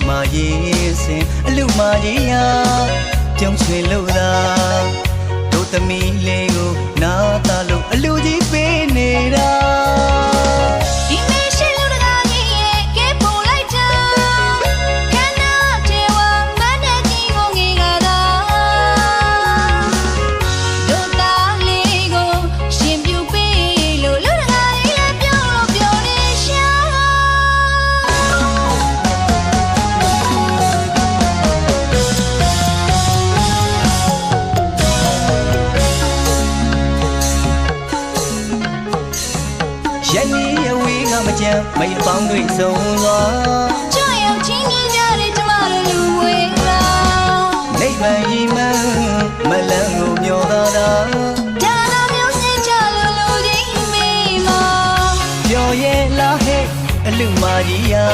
မှာရေးစင်အလူမာကြီးယာပြုံးချွေလို့သာတို့သမီးလေးကိုနာတာလို့အလူကြီးပေးနေတာဒီမေရှိလူတကာကြီးရဲ့ကဲပုံလိုက်တာခန္ဓာတေဝမန္တကြီးကိုငေကသာတို့သားလေးကိုရှင်ပြုပေးလို့လူတကာကြီးလည်းပြောလို့ပြောနေရှာယနေ့အဝေးကမကြမ်းမိအပေါင်းတွေဆုံးသွားကြောက်ရောက်ချင်းမြင်ကြတဲ့ကျမတို့လူဝေးလာနိဗ္ဗာန်ရီမှန်းမလန်းကိုမျောတာဒါနာမျိုးစင်ကြလို့လူကြီးမိမပျော်ရဲ့လားဟဲ့အလူမာကြီးယာ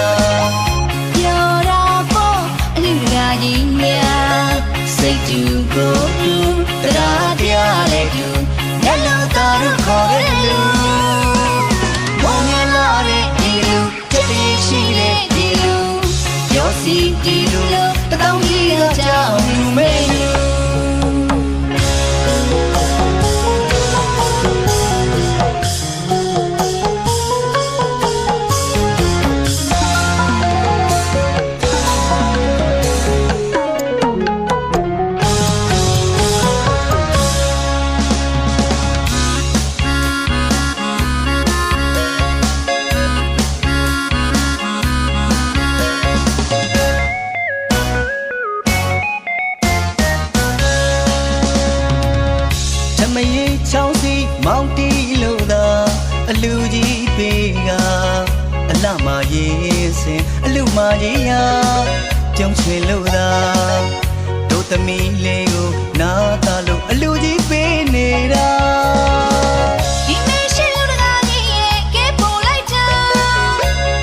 ပြောတာပေါ့အလူတကာကြီးများစိတ်တူကိုလူတရားတရားလေးတူမျက်လုံးသားတို့ခေါ်တဲ့လူဘုံမြလာတဲ့ဒီလူတတိရှိတဲ့ဒီလူပြောစီဒီလူလို့တောင်းကြီးတော့ကြောက်လူမေးလူမရေချောင်းစီမောင်တီလို့သာအလူကြီးပေးကအလှမရေးစင်အလူမကြီးယာပြုံးချွေလို့သာတို့သမီးလေးကိုနာတာလို့အလူကြီးပေးနေတာဒီမေရှိလူတကာကြီးရဲ့ကဲပုံလိုက်တာ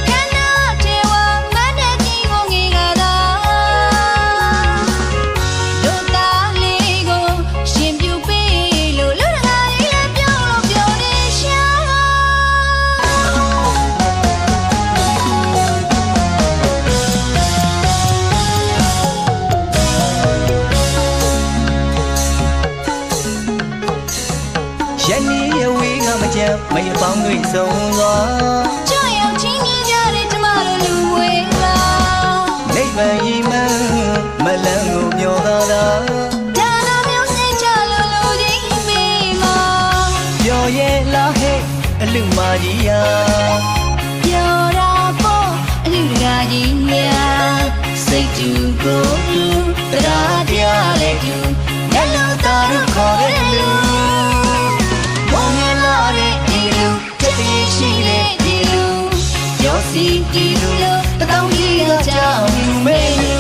ခန္ဓာတေဝမန္တကြီးကိုငေကသာတို့သားလေးကိုရှင်ပြုပေးလို့လူတကာကြီးလည်းပြောလို့ပြောနေရှာယနေ့အဝေးကမကြမ်းမိအပေါင်းတွေဆုံးသွားကြောက်ရောက်ချင်းမြင်ကြတဲ့ကျမတို့လူဝေးလာနိဗ္ဗာန်ရီမှန်းမလန်းကိုမျောတာဒါနာမျိုးစင်ကြလို့လူကြီးမိမပျော်ရဲ့လားဟဲ့အလူမာကြီးယာပြောတာပေါ့အလူတကာကြီးများစိတ်တူကိုလူတရားတရားလေးတူမျက်လုံးသားတို့ခေါ်တဲ့လူဘုံမြလာတဲ့ဒီလူတတိရှိတဲ့ဒီလူပြောစီဒီလူလို့တောင်းကြီးတော့ကြောက်လူမေးလူ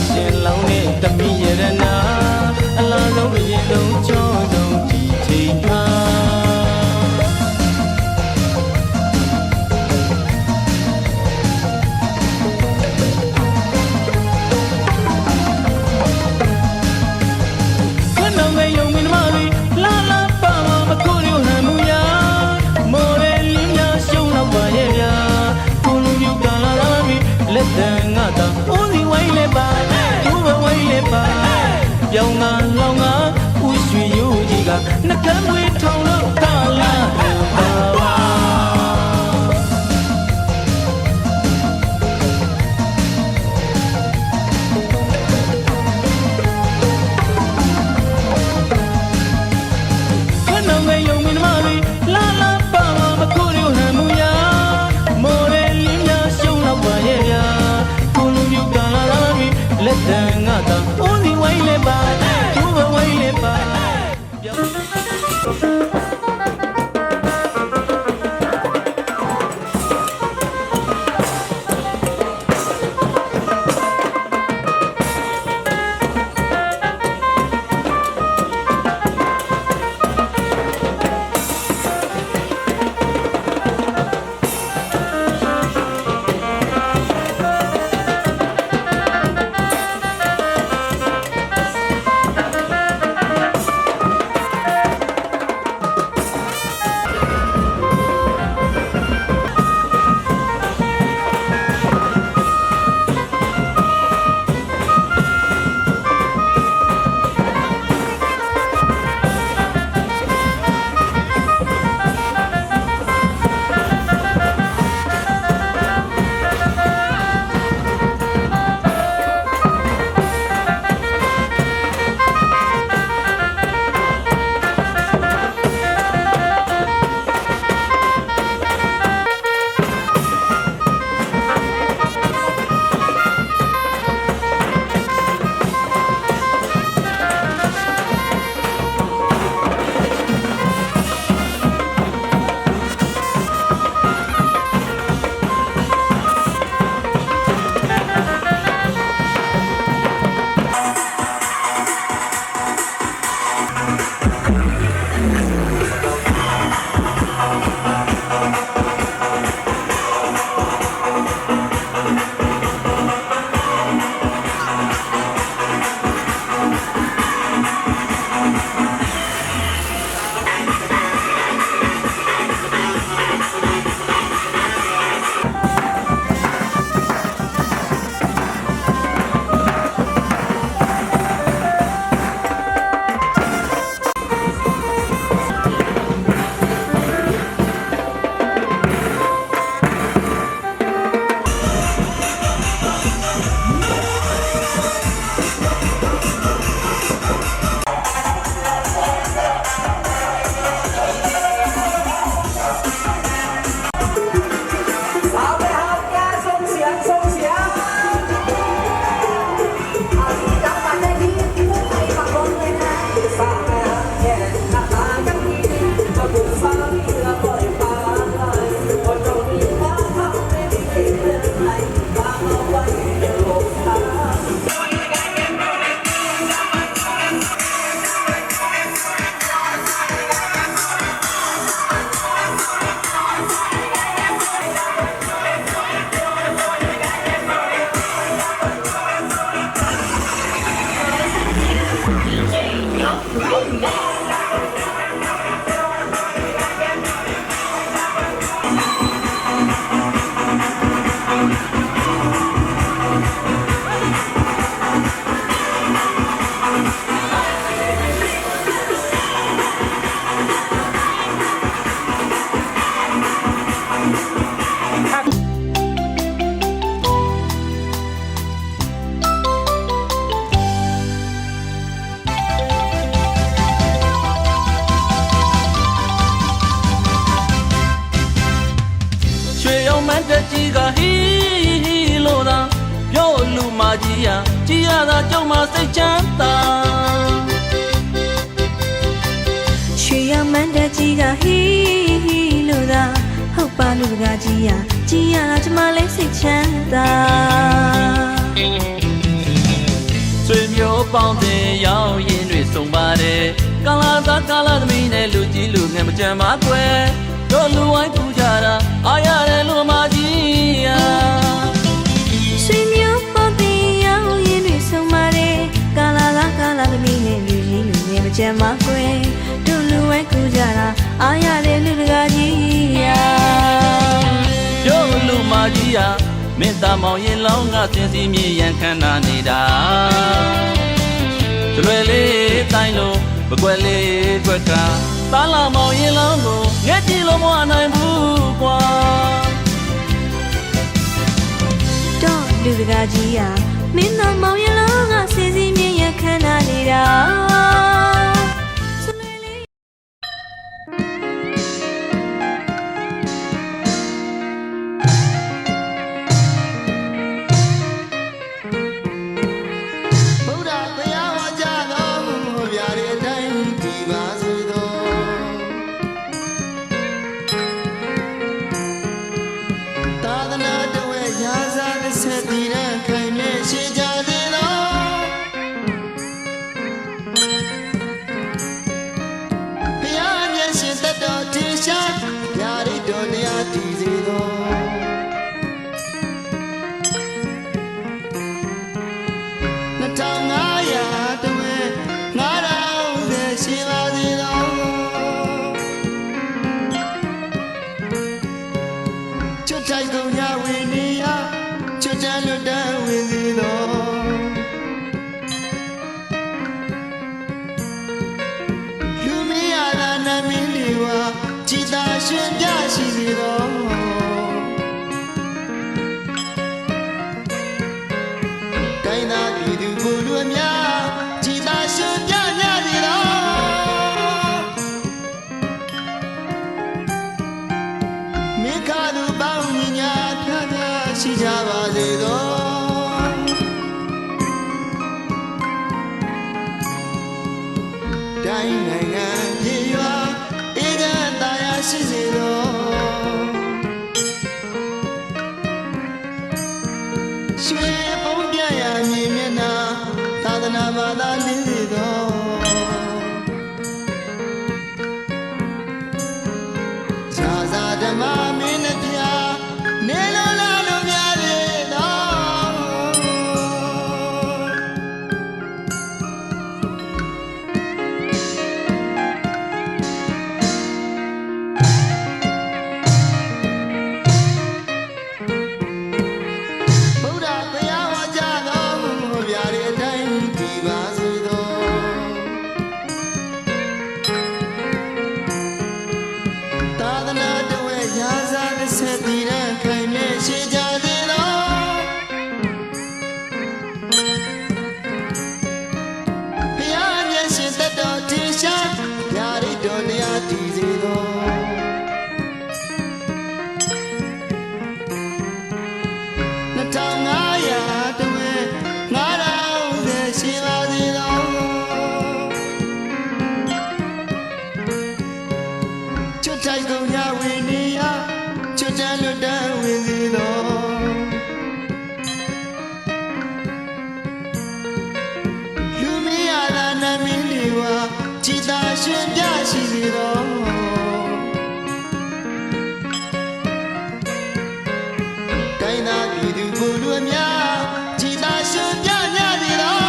ရှင်လောင်းတဲ့တမီရတနာအလားဆုံးအရင်ဆုံးချောဆုံးဒီချိန်မှာပြောင်းငါလောင်ငါဥရွှေရိုးကြီးကနှကမ်းမွေးထောင်လို့ကာလာပါပါခဏငယ်ယုံမင်းမလေးလာလာပါမခိုးရဟန်မူယာမော်ရဲလင်းများရှုံးတော့ပါရဲ့ဗျာကိုလူမျိုးကာလာလာပြီလက်တန်ငါတာဦးစီဝိုင်းလေပါသူ့ဘဝိုင်းလေပါကြီးကဟီလို့သာပြောလူမကြီးရကြည်ရတာကြောင့်မစိတ်ချမ်းသာရွှေရမန်းတကြီးကဟီလို့သာဟုတ်ပါလူကကြီးရကြည်ရတာကျမလေးစိတ်ချမ်းသာ ပေါင်းတင်ရောက်ရင်တွေဆုံးပါတယ်ကာလာသားကာလာသမီးနဲ့လူကြီးလူငယ်မကြမ်းပါကွယ်တို့လူဝိုင်းကူကြတာအားရတယ်လူမကြီးယာ ဆွေမျိုးပေါင်းတင်ရောက်ရင်တွေဆုံးပါတယ်ကာလာကကာလာသမီးနဲ့လူကြီးလူငယ်မကြမ်းပါကွယ်တို့လူဝဲကူကြတာအားရတယ်လူတကာကြီးယာ တို့လူမကြီးယာမင်းသားမောင်ရင်လောင်းကစင်စီမြေရန်ခန္ဓာနေတာကျွဲလေးတိုင်းလုံးပကွက်လေးကွက်ကတားလာမောင်ရင်လောင်းကိုငဲ့ကြည့်လို့မနိုင်ဘူးကွာ တော့လူတကာကြီးယာမင်းသားမောင်ရလောကစင်စီမြင်ရခန္ဓာနေတာ ဗုဒ္ဓဘုရားဟောကြားတော်မူဗျာတဲ့အတိုင်းဒီပါစေသောသာသနာတော်ရဲ့ရာဇာတစ်ဆက်တည်တဲ့ခိုင်မြဲရှိကြစေသောဘုရားမျက်ရှင်သက်တော်ထင်ရှားဗျာဒိတ်တော်တရားတည်စေသော2500တဝဲ9000ရှိပါစေသောချွတ်ထိုက်ကုန်ရဝိနည်းချွတ်တန်လွတ်တန်ဝင်စေသောလူမီးရသာနမင်းလီဝါကြည်သာရှင်ပြရှိစေသောတိုင်းသာပြည်သူကိုလူအများကြည်သာရှင်ပြညစေသောမင်းခါသူပေါင်းညီညာဖြားဖြားရှိကြပါစေသောတိုင်းနိုင်ငံပြည်ရွာအေးချမ်းသာယာရှိစေသောရွှေပုံပြရမြင်မျက်နှာသာသနာဘာသာလင်းစေသောဇာဇာဓမ္မမင်းနှပြနေလိုလာလိုများစေသောဗုဒ္ဓဘုရားဟောကြားတော်မူဗျာတဲ့အတိုင်းဒီပါစေသောသာသနာတော်ရဲ့ရာဇာတစ်ဆက်တည်တဲ့ခိုင်မြဲရှိကြစေသောဘုရားမျက်ရှင်သက်တော်ထင်ရှားဗျာဒိတ်တော်တရားတည်စေသော2500တဝဲ9000ရှိပါစေသောချွတ်ထိုက်ကုန်ရဝိနည်းချွတ်တန်လွတ်တန်ဝင်စေသောလူမီးရသာနမင်းလီဝါကြည်သာရှင်ပြရှိစေသောတိုင်းသာပြည်သူကိုလူအများကြည်သာရှင်ပြညစေသော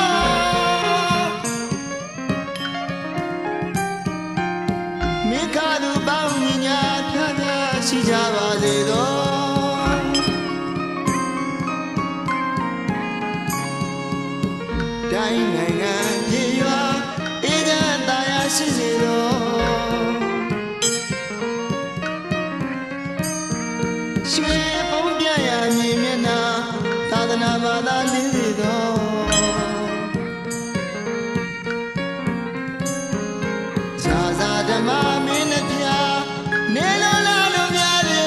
မင်းခါသူပေါင်းညီညာဖြားဖြားရှိကြပါစေသောတိုင်းနိုင်ငံပြည်ရွာအေးချမ်းသာယာရှိစေသောရွှေပုံပြရမြင်မျက်နှာသာသနာဘာသာလင်းစေသောဇာဇာဓမ္မမင်းနှပြနေလိုလာလိုများစေ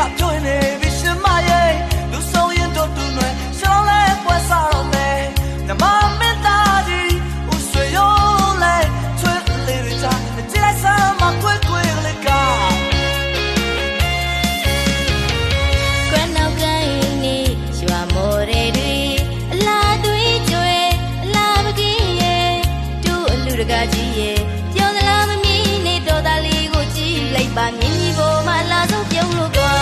ကပြိုနေပြီရှင်မရဲ့လူဆုံးရင်တို့တူနွယ်ရှောင်းလဲပွဲစားတော့မယ်ဓမ္မမင်းသားကြီးဦးဆွေရောလဲချွေးလေးရချာကြည့်လိုက်စမ်းမကွယ်ကွယ်လေးကကွယ်နောက်တိုင်းနေရွာမော်ရဲတွေအလားသွေးကြွယ်အလားမကင်းရဲ့တို့အလူတကာကြီးရဲ့ပြောသလားမမြင်နေတော့သားလေးကိုကြည့်လိုက်ပါမြင်ကြီးပေါ်မှာလာဆုံးပြုံးလို့ကွာ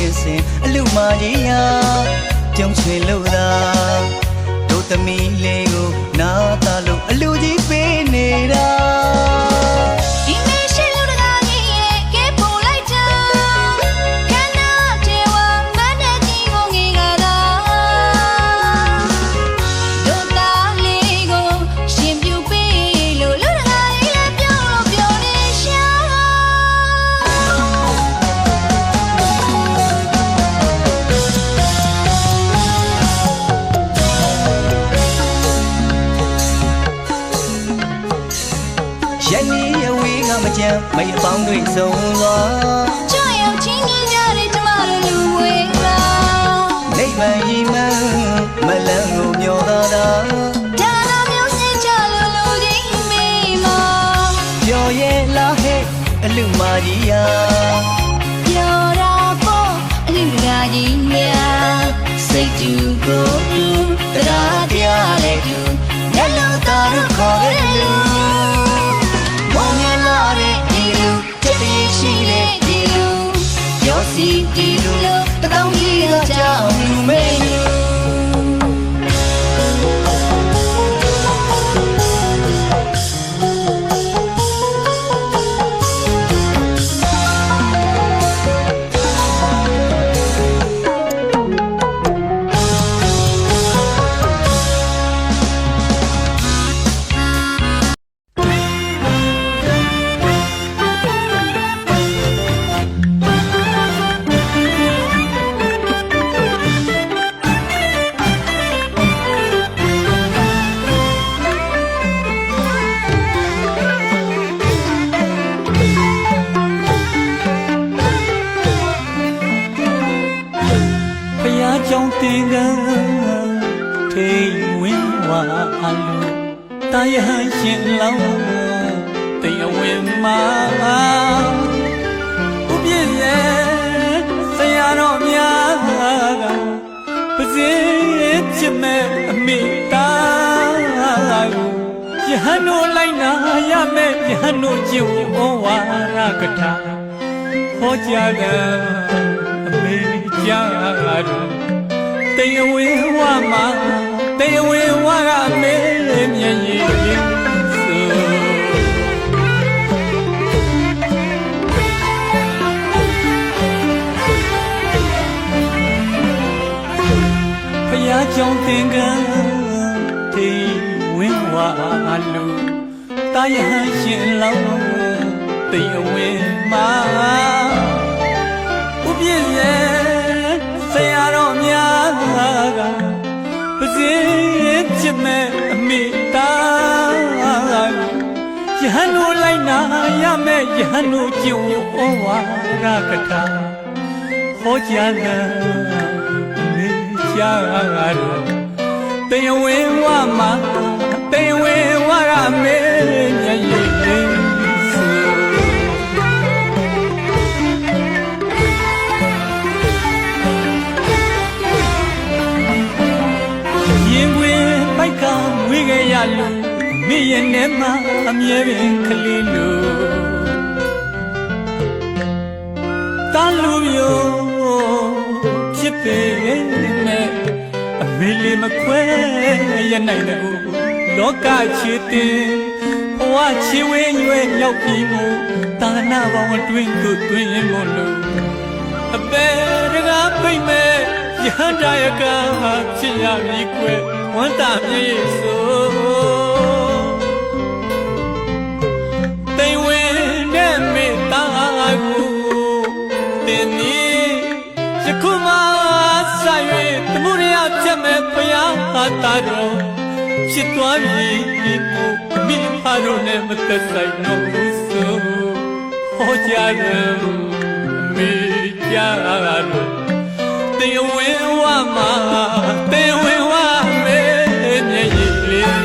ရေးစင်အလူမကြီးယာပြုံးချွေလို့သာတို့သမီးလေးကိုနာတာလို့အလူကြီးပေးနေတာ ဒီမေရှိလူတကာကြီးရဲ့ကဲပို့လိုက်တာခန္ဓာကျေဝမနဲ့ကြီးကိုငေကသာတို့သားလေးကိုရှင်ပြူပေးလို့လူတကာကြီးလည်းပြောလို့ပြောနေရှာ ရန်နီအဝေးကမကြမ်းမရပေါင်းတွေဆုံးသွား ကြောက်ရောက်ချင်းမြင်ကြတဲ့ကျမတို့လူဝေးက နိဗ္ဗာန်ဤမှန်မလန်းကိုမျောတာ ဒါနာမျိုးစင်ကြလို့လူကြီးမိမ ပြောရဲ့လားဟဲ့အလူမကြီးယာ ပြောတာပေါ့အလူတကာကြီးများစိတ်တူကိုတူတရားတရားလေးတူမျက်လုံးသားတို့ခေါ်တဲ့လူမောင်မြလာတဲ့ဒီလူတည်တည်ရှိတဲ့ဒီလူရောစီဒီလူလို့တောင်းကြီးတော့ကြောက်လူမေလူ ဖယားကြောင့်တင်ကထိဝင်းဝါအလူတာယဟန်ရှင်လောင်းတင်အဝင်မှာဥပြည့်ရဲ့ဆရာတော်များကပစေချစ်မဲ့အမိသားကိုယဟန်တို့လိုက်နာရမဲ့ယဟန်တို့ကျင့်ဝဩဝါဒကထာဟောကြားတဲ့အမေကြားတို့တရားဝင်ဝါမှာတရားဝင်ဝါကမေမြင်ရည်ဆိုဖယားကြောင့်သင်္ကန်းတေဝင်ဝါလူတာယဟန်ရှင်လောင်းတရားဝင်မှာဥပြည့်ရဲ့ဆရာတော်များကပစေချစ်မဲ့အမိသားယဟန်တို့လိုက်နာရမဲ့ယဟန်တို့ကျင့်ဝဩဝါဒကထာဟောကြားတဲ့အမိကြားတို့တရားဝင်ဝါမှာတရားဝင်ဝါရမေမြတ်ရည်လူမိရဲ့နဲ့မှအမြဲပင်ကလေးလူတန်လူမျိုးဖြစ်ပေမဲ့အမေလေးမခွဲရနိုင်တဲ့ကိုလောကချစ်တင်ဘဝချီဝင်းရွယ်ရောက်ပြီးမို့တာနာပေါင်းအတွင်းကိုတွင်မို့လို့အပေတကားပိတ်မဲ့ရဟန္တာယကဖြစ်ရပြီကွယ်ဝန္တာမြေဆိုတိမ်ဝင်တဲ့မေတ္တာကိုတင်နီယခုမှဆက်၍သမှုရပြတ်မဲ့ဘုရားဟာတာတော်ဖြစ်သွားပြီမို့မိဖတို့နဲ့မသက်ဆိုင်တော့ဘူးဆိုဟောကြားတယ်မေကြားတော့တေဝေဝမှာတေဝေဝမေမြည်ရည်လေး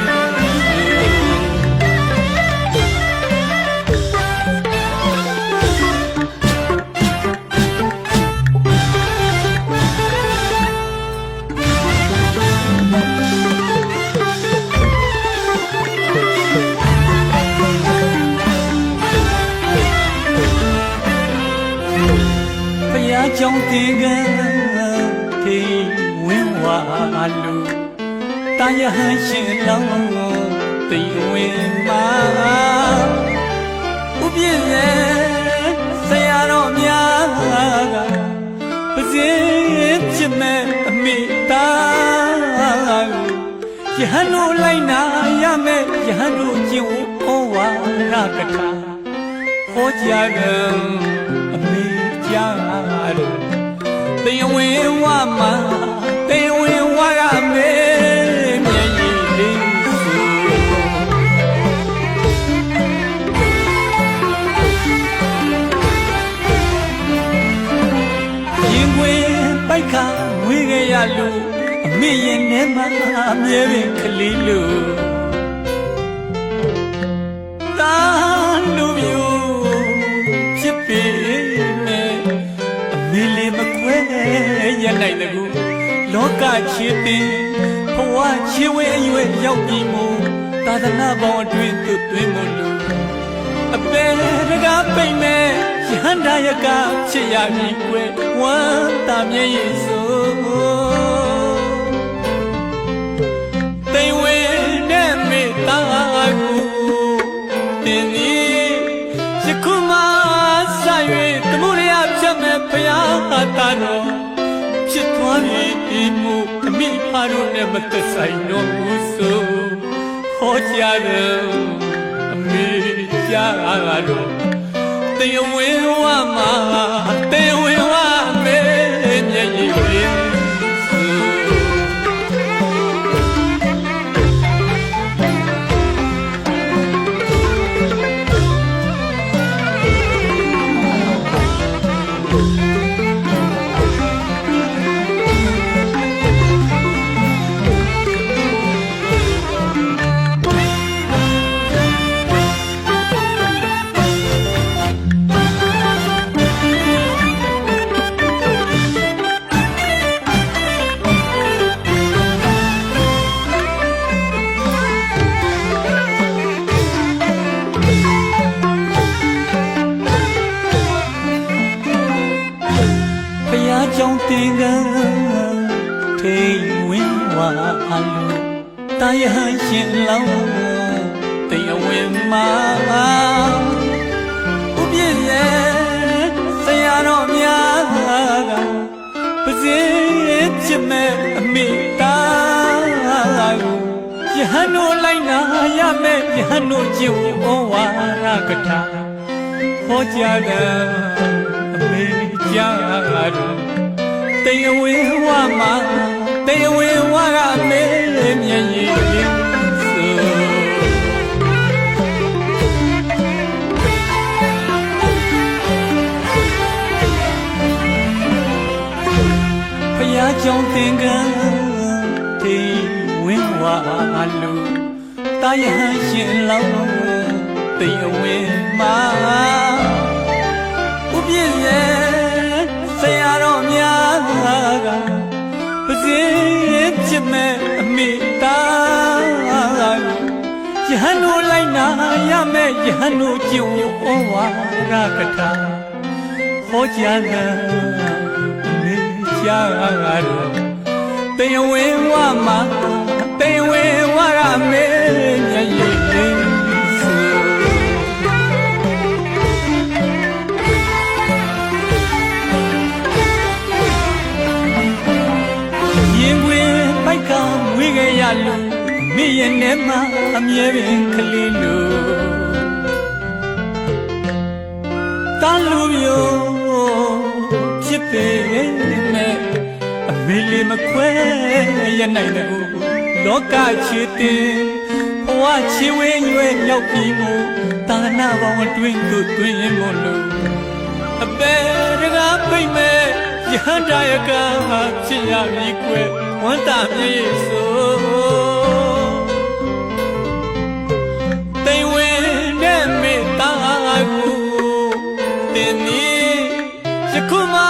ဖယားကြောင့်တင် တင်ကထိဝင်ဝါလူတာယဟန်ရှင်လောင်းတိမ်ဝင်မှာဥပြည့်ရဲ့ဆရာတော်များကပစင်ချစ်မဲ့အမိသားယဟန်တို့လိုက်နာရမယ်ယဟန်တို့ကျင့်ဝတ်ဩဝါဒကထာဟောကြားကအမိကြားလို့တင်ဝင်ဝမှာတင်ဝင်ဝရမယ်မြည်ရည်လေးစုရင်ခွင်ပိုက်ခါဝေးခဲ့ရလို့အမေရင်ထဲမှာအမြဲပင်ကလေးလို့တာလူမျိုးဖြစ်ပေမဲ့အမေလေးမခွဲရနိုင်တကူလောကချစ်တင်ဘဝချစ်ဝဲရွယ်ရောက်ပြီးမို့သာသနာပေါင်းအတွင်းသွတ်သွင်းမို့လို့အပေတကားပိတ်မဲ့ရဟန္တာယကဖြစ်ရမည်ကွယ်ဝမ်းသာမြဲရဲ့ဆိုတိမ်ဝင်နဲ့မေတ္တာကိုတင်သည်ယခုမှစ၍တမှုရရဖြတ်မဲ့ဘုရားတာတော်ဖြစ်သွားပြီမို့အမိဖားတို့နဲ့မသက်ဆိုင်တော့ဘူးဆိုဟောကြားတယ်အမိကြားတော့တင်ဝင်ဝမှာတင်ဝင်ဝမဲမျက်ရည်လေးကြောင့်တင်ကထိဝင်ဝါလူတာယဟန်ရှင်လောင်းတင်ဝင်မှာဥပြည့်ရဲ့ဆရာတော်များကပစင်ချစ်မဲ့အမိသားယဟန်တို့လိုက်နာရမယ်ယဟန်တို့ကျင့်ဩဝါဒကထာဟောကြားတဲ့အမိကြားတော်တင်ဝင်ဝမှာတင်ဝင်ဝရမေမျက်ရည်လေးစုဖယားကြောင့်တင်ကတင်ဝင်ဝလူတာယဟန်ရှင်လောင်းတင်ဝင်မှာဥပြည့်ရဲ့ဆရာတော်များကပစင်ချစ်မဲ့အမိသားယဟန်တို့လိုက်နာရမယ်ယဟန်တို့ကျင့်ဝတ်ဩဝါဒကထာဟောကြားတဲ့အမိကြားတော့တင်ဝင်ဝမှာတင်ဝင်ဝရမေမျက်ရည်လေးလူမိရဲ့နဲ့မှအမြဲပင်ကလေးလို့တာလူမျိုးဖြစ်ပေမဲ့အမေလေးမခွဲရနိုင်တဲ့ကိုလောကချစ်တင်ဘဝချစ်ဝဲရွယ်ရောက်ပြီးမို့သာသနာပေါင်းအတွင်းသို့သွင်းရင်မို့လို့အပေတကားပိတ်မဲ့ယဟန္တာယကဖြစ်ရမည်ကွယ်ဝန္တာမြေဆိုတိမ်ဝင်နဲ့မေတ္တာကိုတင်သည်ယခုမှ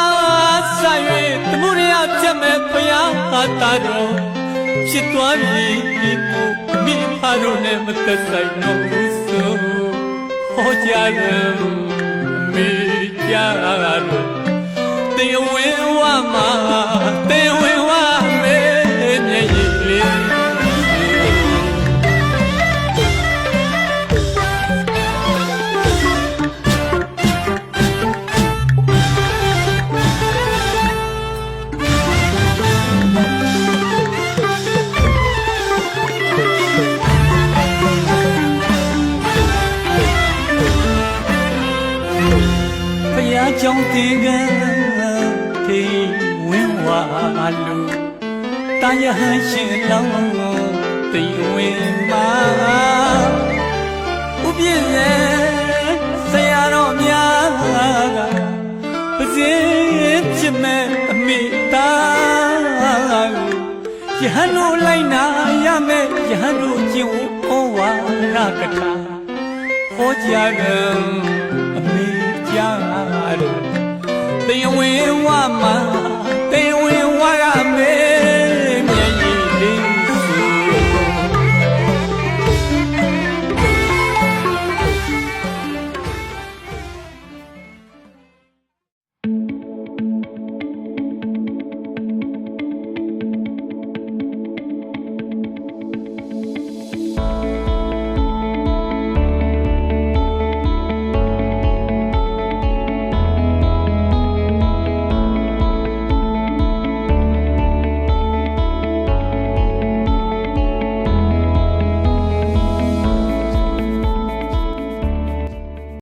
စ၍တမှုရရဖြတ်မဲ့ဘုရားတာတော်ဖြစ်သွားပြီမို့အမိဖားတို့နဲ့မသက်ဆိုင်တော့ဘူးဆိုဟောကြားတယ်အမိကြားတော့ တေဝင်းဝမှာတေဝင်းဝမေမျက်ရည်လေး ဖယားကြောင့်တင်ကထေဝင်းဝါလူတာယဟန်ရှင်လောင်းတေဝင်းမှာဥပြည့်ရဲ့ဆရာတော်များကပစင်းချစ်မဲ့အမိသားယဟန်တို့လိုက်နာရမယ်ယဟန်တို့ကျင့်ဝတ်ဩဝါဒကထာဟောကြားတယ်အမိကြားတယ်တေဝင်းဝမှာ